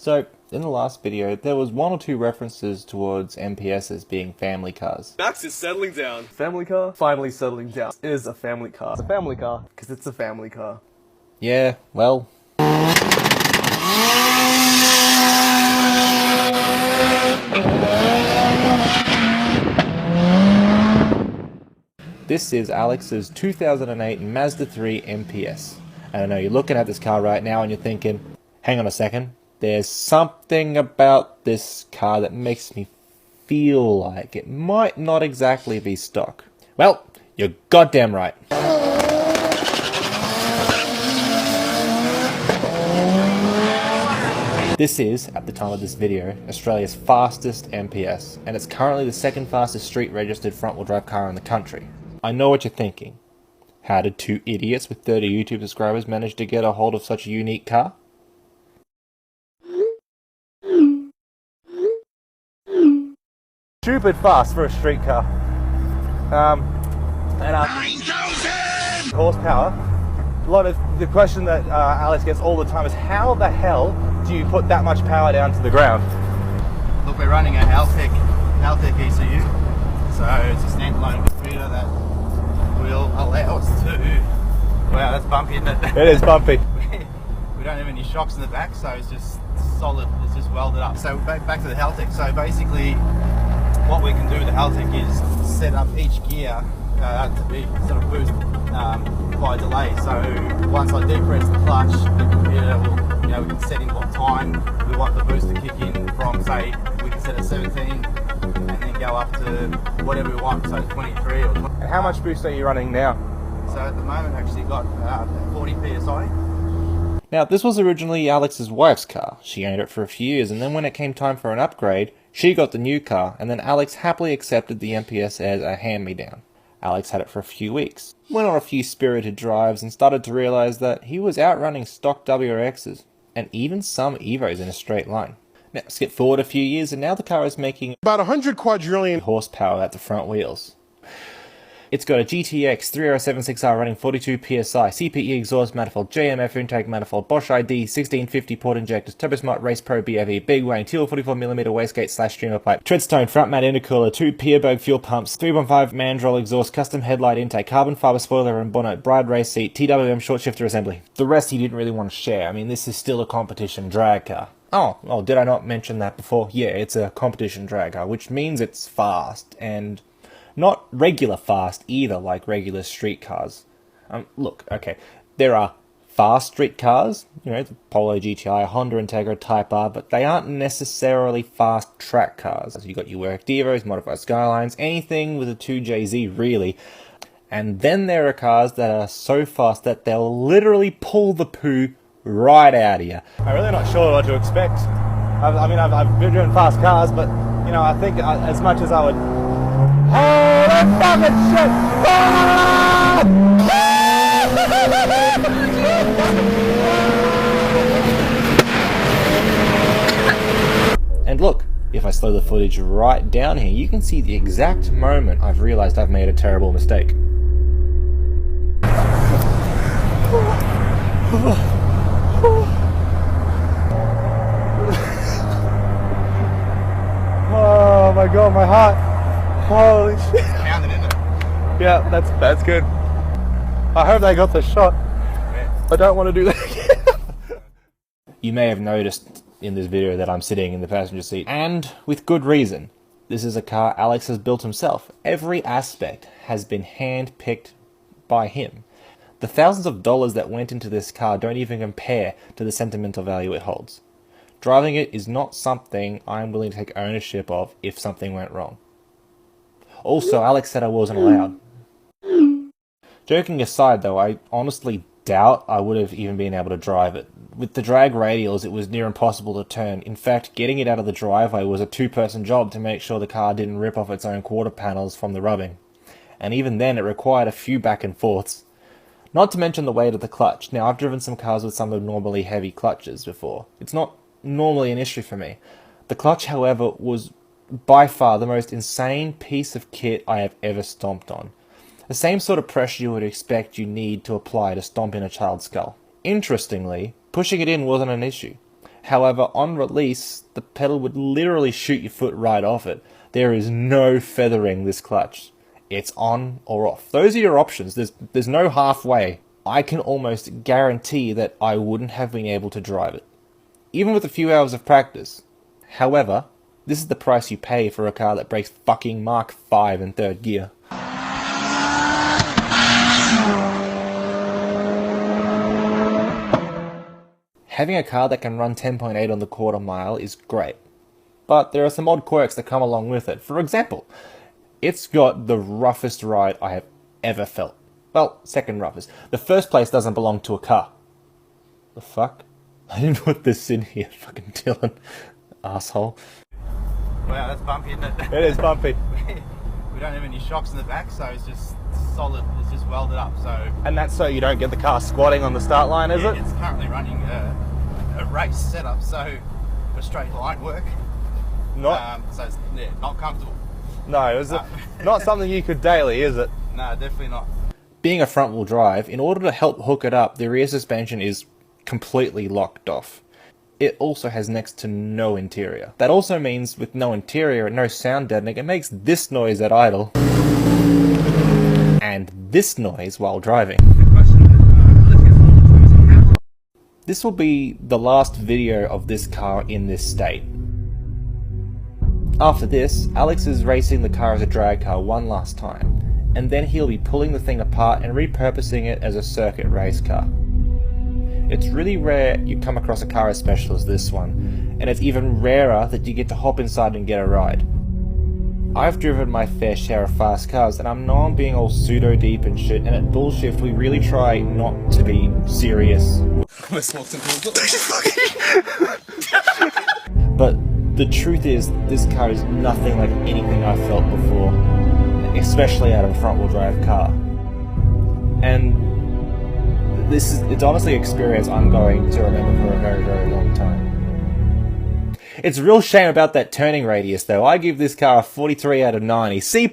So, in the last video, there was one or two references towards MPSs being family cars. Max is settling down. Family car? Finally settling down. It is a family car. It's a family car, because it's a family car. Yeah, well... This is Alex's 2008 Mazda 3 MPS. And I know you're looking at this car right now and you're thinking, hang on a second, there's something about this car that makes me feel like it might not exactly be stock. Well, you're goddamn right. This is, at the time of this video, Australia's fastest MPS, and it's currently the second fastest street registered front-wheel drive car in the country. I know what you're thinking. How did two idiots with 30 YouTube subscribers manage to get a hold of such a unique car? Stupid fast for a street car. 9,000 horsepower. A lot of the question that Alex gets all the time is how the hell do you put that much power down to the ground? Look, we're running a Haltech ECU, so it's a standalone computer that will allow us to... Wow, that's bumpy, isn't it? It is bumpy. We don't have any shocks in the back, so it's just solid, it's just welded up. So back to the Haltech. So basically what we can do with the Haltech is set up each gear to be sort of boost by delay. So once I depress the clutch, the computer will, we can set in what time we want the boost to kick in from. Say we can set at 17 and then go up to whatever we want, so 23 or 20. And how much boost are you running now? So at the moment actually got 40 PSI. Now, this was originally Alex's wife's car. She owned it for a few years, and then when it came time for an upgrade, she got the new car, and then Alex happily accepted the MPS as a hand-me-down. Alex had it for a few weeks, went on a few spirited drives, and started to realise that he was outrunning stock WRXs, and even some Evos in a straight line. Now, skip forward a few years, and now the car is making About 100 quadrillion horsepower at the front wheels. It's got a GTX 3076R running 42 PSI, CPE exhaust manifold, JMF intake manifold, Bosch ID 1650 port injectors, TurboSmart Race Pro BFE, Big Wang, Teal 44mm wastegate / streamer pipe, Treadstone front mount intercooler, 2 Pierberg fuel pumps, 3.5 mandrel exhaust, custom headlight intake, carbon fiber spoiler and bonnet, Bride race seat, TWM short shifter assembly. The rest he didn't really want to share. I mean, this is still a competition drag car. Oh, did I not mention that before? Yeah, it's a competition drag car, which means it's fast, and not regular fast either, like regular street cars. Look, okay, there are fast street cars, the Polo GTI, Honda Integra, Type R, but they aren't necessarily fast track cars. So you got your Work Devos, Modified Skylines, anything with a 2JZ really. And then there are cars that are so fast that they'll literally pull the poo right out of you. I'm really not sure what to expect. I've been doing fast cars, but I think as much as I would... Holy fucking shit! And look, if I slow the footage right down here, you can see the exact moment I've realised I've made a terrible mistake. Oh my god, my heart. Holy shit. Pounding, isn't it? Yeah, that's good. I hope they got the shot. Yeah. I don't want to do that again. You may have noticed in this video that I'm sitting in the passenger seat, and with good reason. This is a car Alex has built himself. Every aspect has been hand-picked by him. The thousands of dollars that went into this car don't even compare to the sentimental value it holds. Driving it is not something I'm willing to take ownership of if something went wrong. Also, Alex said I wasn't allowed. Joking aside though, I honestly doubt I would have even been able to drive it. With the drag radials, it was near impossible to turn. In fact, getting it out of the driveway was a two-person job to make sure the car didn't rip off its own quarter panels from the rubbing. And even then, it required a few back and forths. Not to mention the weight of the clutch. Now, I've driven some cars with some abnormally heavy clutches before. It's not normally an issue for me. The clutch, however, was by far the most insane piece of kit I have ever stomped on. The same sort of pressure you would expect you need to apply to stomp in a child's skull. Interestingly, pushing it in wasn't an issue. However, on release, the pedal would literally shoot your foot right off it. There is no feathering this clutch. It's on or off. Those are your options. There's no halfway. I can almost guarantee that I wouldn't have been able to drive it, even with a few hours of practice. However, this is the price you pay for a car that breaks fucking Mach 5 in third gear. Having a car that can run 10.8 on the quarter mile is great, but there are some odd quirks that come along with it. For example, it's got the roughest ride I have ever felt. Well, second roughest. The first place doesn't belong to a car. The fuck? I didn't put this in here, fucking Dylan. Asshole. Wow, that's bumpy, isn't it? It is bumpy. We don't have any shocks in the back, so it's just solid. It's just welded up. So. And that's so you don't get the car squatting on the start line, is it? It's currently running a race setup, so for straight line work. So it's not comfortable. No, is it not something you could daily, is it? No, definitely not. Being a front-wheel drive, in order to help hook it up, the rear suspension is completely locked off. It also has next to no interior. That also means with no interior and no sound deadening, it makes this noise at idle and this noise while driving. This will be the last video of this car in this state. After this, Alex is racing the car as a drag car one last time, and then he'll be pulling the thing apart and repurposing it as a circuit race car. It's really rare you come across a car as special as this one, and it's even rarer that you get to hop inside and get a ride. I've driven my fair share of fast cars, and I know I'm being all pseudo deep and shit, and at Bullshift we really try not to be serious. But the truth is, this car is nothing like anything I've felt before, especially out of a front-wheel drive car. And it's honestly an experience I'm going to remember for a very, very long time. It's a real shame about that turning radius though. I give this car a 43 out of 90. C+.